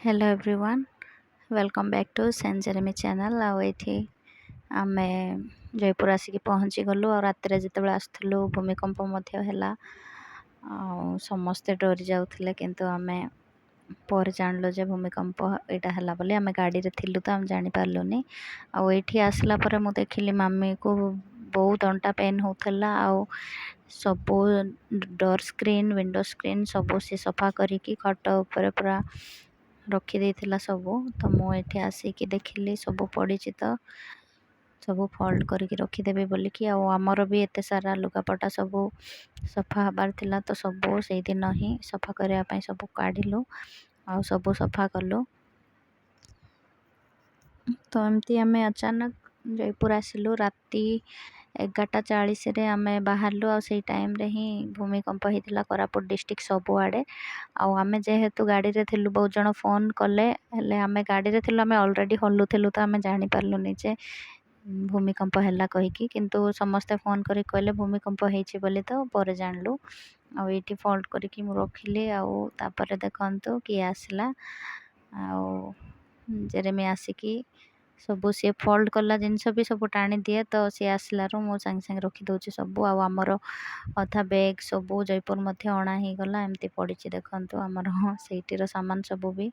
Hello everyone welcome back to saint Jeremy channel आउठी आम जयपुर आसिक पहुँची गलु और रातिर जिते आसलु भूमिकंप समस्ते डरी जाऊे किंतु आम पर जानलु जे भूमिकंप यहाँ है बोली आम गाड़ी रे थिलु तो आम जानी पार्लुनी आठी आसला पर मु देखिली मामी को बहुत अंटा पेन होता सबू डोर स्क्रीन विंडो स्क्रीन सबू सी सफा करिकी खट उपर पूरा रखी देथिला सबू तो मुझे आसिकी देखिली सबू पड़ी तो सबू फोल्ड करके रखीदेवी बोलिकी आमर भी एत सारा लुगापटा सबू सफा हबार थिला तो सबू से दिन ही सफा करने सबू काढ़िलु आ सबू सफा कलु। तो एमती आम अचानक जयपुर आसिलु राति 11:40 रे आम बाहरलु से टाइम रे ही भूमिकंप होता कोरापुट डिस्ट्रिक्ट सबुआड़े आम जेहेतु गाड़ी रे थिलु बहुत जन फोन कले हेले आम गाड़ी रे थिलु आम ऑलरेडी हलुथिलु तो आम जानी पार्लुनी जे भूमिकंप हैला कहीकि किंतु समस्ते फोन करी कहले भूमिकंप होइछि बोली तो पर जानलु आठी फोल्ड करके मु रखिली तापर देखंतु किए आसला जेरेमी आसिकी सबू सी फोल्ड कला जिनस भी सब टाणी दिए तो सी आसलू मु सांगे सांगे रखी दौची सबू आमर अधा बैग सबू जयपुर मध्य अणा ही गला एमती पड़ी देखंतु आमर सेठीर सामान सबू भी